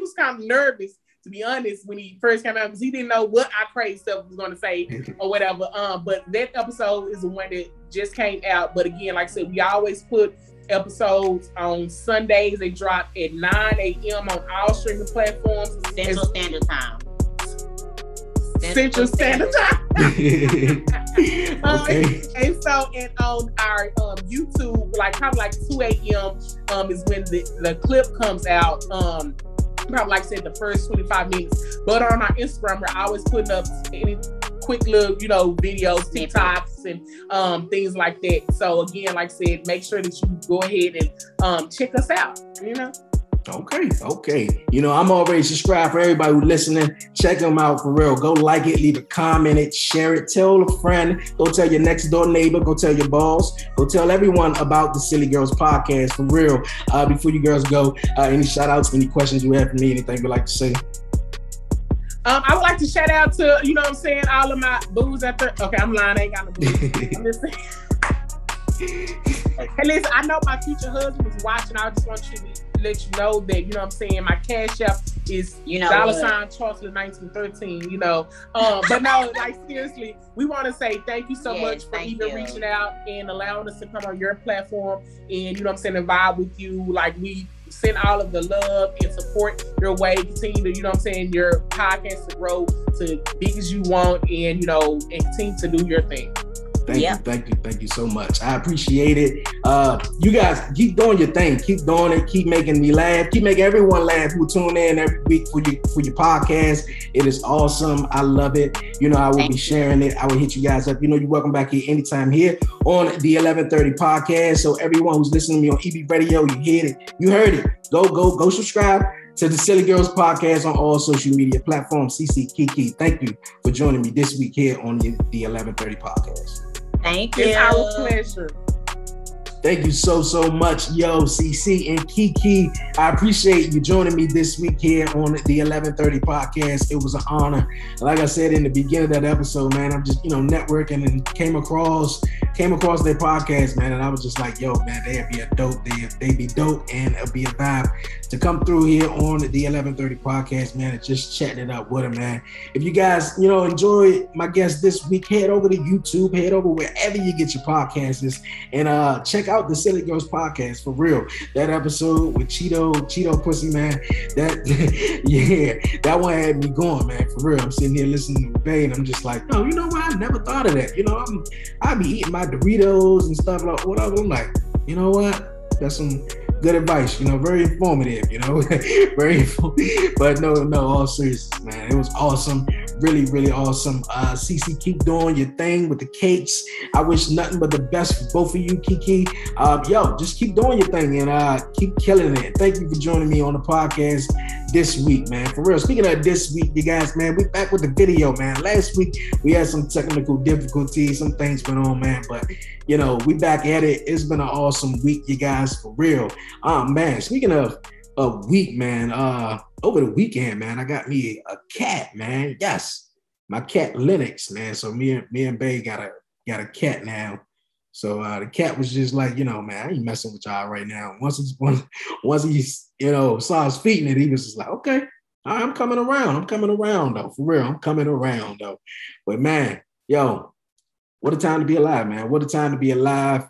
was kind of nervous, to be honest, when he first came out, because he didn't know what our crazy stuff was going to say or whatever. But that episode is the one that just came out. But again, like I said, we always put episodes on Sundays. They drop at 9 a.m. on all streaming platforms. Central Standard Time. Central Standard Time. Okay. And on our YouTube, probably 2 a.m. Is when the clip comes out. Probably like I said, the first 25 minutes. But on our Instagram, we're always putting up any quick little, videos, TikToks and things like that. So again, like I said, make sure that you go ahead and check us out, Okay. I'm already subscribed. For everybody who's listening, check them out for real. Go like it, leave a comment, share it, tell a friend, go tell your next door neighbor, go tell your boss, go tell everyone about the Silly Girls Podcast for real. Before you girls go, any shout outs, any questions you have for me, anything you'd like to say? I would like to shout out to, all of my boos out there. Okay, I'm lying, I ain't got no boos. I'm just saying. Hey, listen, I know my future husband is watching. I just want you to let you know that, my cash app is $Charsla 1913, But no, seriously, we want to say thank you so much for even reaching out and allowing us to come on your platform and, and vibe with you. We send all of the love and support your way. Continue to, your podcast to grow to big as you want and, and continue to do your thing. Thank you so much. I appreciate it. You guys keep doing your thing. Keep doing it. Keep making me laugh. Keep making everyone laugh who tune in every week for your podcast. It is awesome. I love it. I will be sharing it. I will hit you guys up. You're welcome back here anytime here on the 1130 podcast. So everyone who's listening to me on EB Radio, you heard it. Go subscribe to the Silly Girls Podcast on all social media platforms. CC KeeKee, thank you for joining me this week here on the 1130 podcast. Thank you. It's our pleasure. Thank you so much, yo, CC and KeeKee. I appreciate you joining me this week here on the 1130 podcast. It was an honor. Like I said in the beginning of that episode, man, I'm just, networking and came across their podcast, man, and I was just like, yo, man, they'd be a dope. They'd be dope, and it'll be a vibe to come through here on the 1130 podcast, man, and just chatting it up with them, man. If you guys, enjoy my guest this week, head over to YouTube, head over wherever you get your podcasts, and check out the Silly Girls Podcast for real. That episode with Cheeto Pussy, man, that one had me going, man, for real. I'm sitting here listening to Bay, and I'm just like, oh, you know what? I never thought of that. I be eating my Doritos and stuff like whatever. I'm like, you know what? That's some good advice, very informative, very informative. But no, all seriousness, man. It was awesome. Really, really awesome. CC, keep doing your thing with the cakes. I wish nothing but the best for both of you, KeeKee. Yo, just keep doing your thing and keep killing it. Thank you for joining me on the podcast this week, man. For real. Speaking of this week, you guys, man, we back with the video, man. Last week, we had some technical difficulties. Some things went on, man. But, we back at it. It's been an awesome week, you guys, for real. Man, speaking of a week, man, over the weekend, man, I got me a cat, man. Yes, my cat Lennox, man. So me and Bay got a cat now. So the cat was just like, man, I ain't messing with y'all right now. Once he saw us feeding it, he was just like, okay, I'm coming around though, for real. I'm coming around though. But man, yo, what a time to be alive, man. What a time to be alive.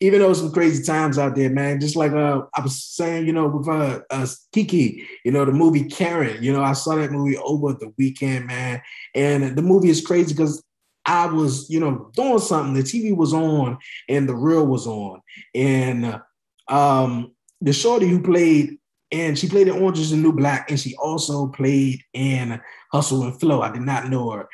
even though some crazy times out there, man, just like I was saying, you know, with KeeKee, you know, the movie Karen, you know, I saw that movie over the weekend, man. And the movie is crazy because I was, you know, doing something. The TV was on and the reel was on. And the shorty who played, and she played in Orange is the New Black, and she also played in Hustle and Flow. I did not know her.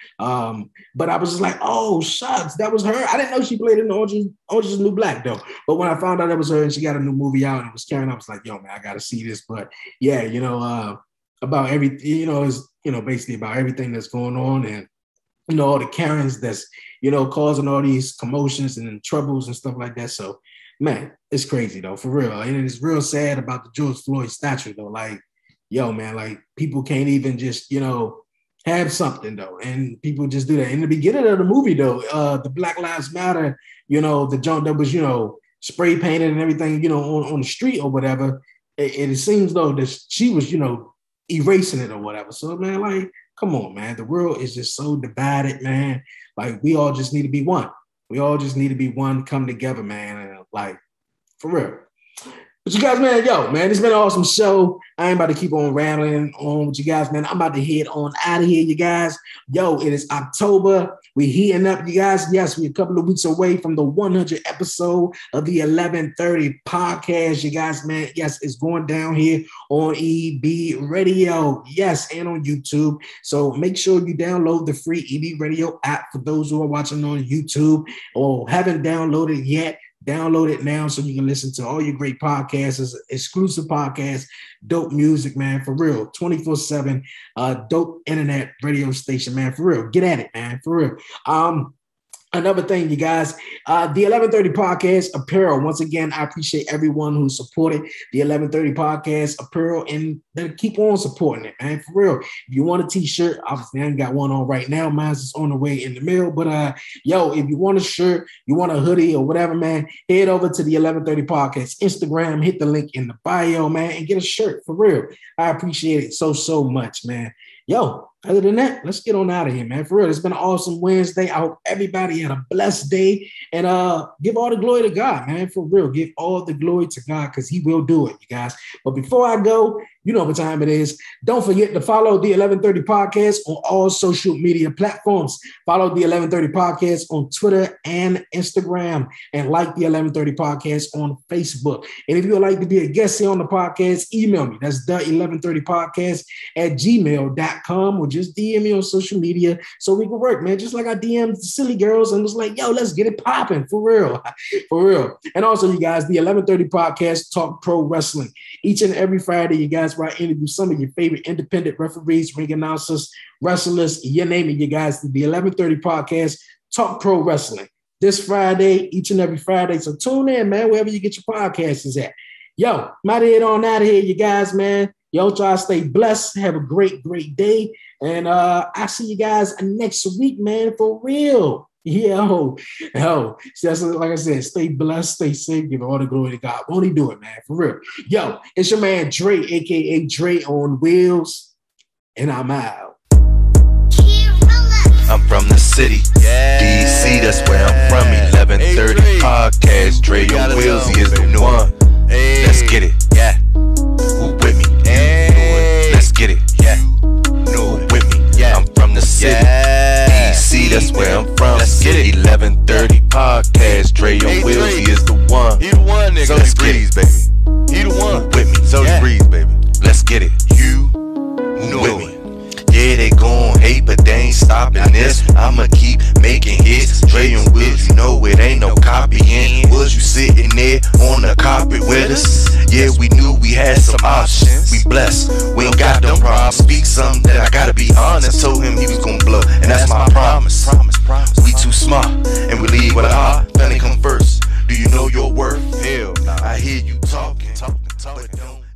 But I was just like, oh, shucks, that was her. I didn't know she played in Orange is the New Black, though. But when I found out that was her and she got a new movie out and it was Karen, I was like, yo, man, I got to see this. But yeah, you know, about everything, you know, it's, you know, basically about everything that's going on and, you know, all the Karens that's, you know, causing all these commotions and troubles and stuff like that. So, man, it's crazy, though, for real. And it's real sad about the George Floyd statue, though. Like, yo, man, like, people can't even just, you know, have something, though. And people just do that. In the beginning of the movie, though, the Black Lives Matter, you know, the junk that was, you know, spray painted and everything, you know, on the street or whatever, it seems, though, that she was, you know, erasing it or whatever. So, man, like, come on, man. The world is just so divided, man. Like, we all just need to be one. We all just need to be one, come together, man. And like, for real. But you guys, man, yo, man, it's been an awesome show. I ain't about to keep on rambling on with you guys, man. I'm about to head on out of here, you guys. Yo, it is October. We heating up, you guys. Yes, we're a couple of weeks away from the 100th episode of the 1130 podcast, you guys, man. Yes, it's going down here on EB Radio. Yes, and on YouTube. So make sure you download the free EB Radio app for those who are watching on YouTube or haven't downloaded yet. Download it now so you can listen to all your great podcasts, exclusive podcasts, dope music, man, for real. 24/7, dope internet radio station, man, for real. Get at it, man, for real. Another thing, you guys, the 1130 podcast apparel. Once again, I appreciate everyone who supported the 1130 podcast apparel and then keep on supporting it, man, for real. If you want a t-shirt, obviously I ain't got one on right now. Mine's is on the way in the mail. But yo, if you want a shirt, you want a hoodie or whatever, man, head over to the 1130 podcast Instagram, hit the link in the bio, man, and get a shirt for real. I appreciate it so much, man. Yo, other than that, let's get on out of here, man. For real, it's been an awesome Wednesday. I hope everybody had a blessed day. And give all the glory to God, man. For real, give all the glory to God because he will do it, you guys. But before I go, you know what time it is. Don't forget to follow the 1130 podcast on all social media platforms. Follow the 1130 podcast on Twitter and Instagram. And like the 1130 podcast on Facebook. And if you would like to be a guest here on the podcast, email me. That's the 1130podcast at gmail.com or just DM me on social media so we can work, man. Just like I DM'd the silly girls and was like, yo, let's get it popping for real. For real. And also, you guys, the 1130 podcast talk pro wrestling. Each and every Friday, you guys, where I interview some of your favorite independent referees, ring announcers, wrestlers, you name it, you guys. The 1130 podcast talk pro wrestling. This Friday, each and every Friday. So tune in, man, wherever you get your podcasts is at. Yo, might head on out of here, you guys, man. Yo, try to stay blessed. Have a great day. And I'll see you guys next week, man, for real. Yo, that's like I said, stay blessed, stay safe, give all the glory to God. Won't he do it, man, for real. Yo, it's your man Dre, a.k.a. Dre on Wheels, and I'm out. I'm from the city, DC, that's where I'm from. 1130 podcast, Dre on Wheels, he is the one. Let's get it, yeah. Who with me? Let's get it, yeah. No, with me, yeah. I'm from the city, DC, that's where I'm from. Let's get it. 1130 podcast, Dre on Wheels, he is the one. He the one, nigga. So let's breeze, baby. He the one with me. So breeze, baby. Let's get it. You with me. Yeah, they gon' hate, but they ain't stopping this. I'ma keep making hits. Dre and Wheels, you know it ain't no copying. Was you sitting there on the carpet with us? Yeah, we knew we had some options. We blessed, we ain't got them problems. Speak something that I gotta be honest. Told him he was gon' blow, and that's my promise. We too smart, and we lead with a heart. Family come first. Do you know your worth? Hell, I hear you talking, but don't.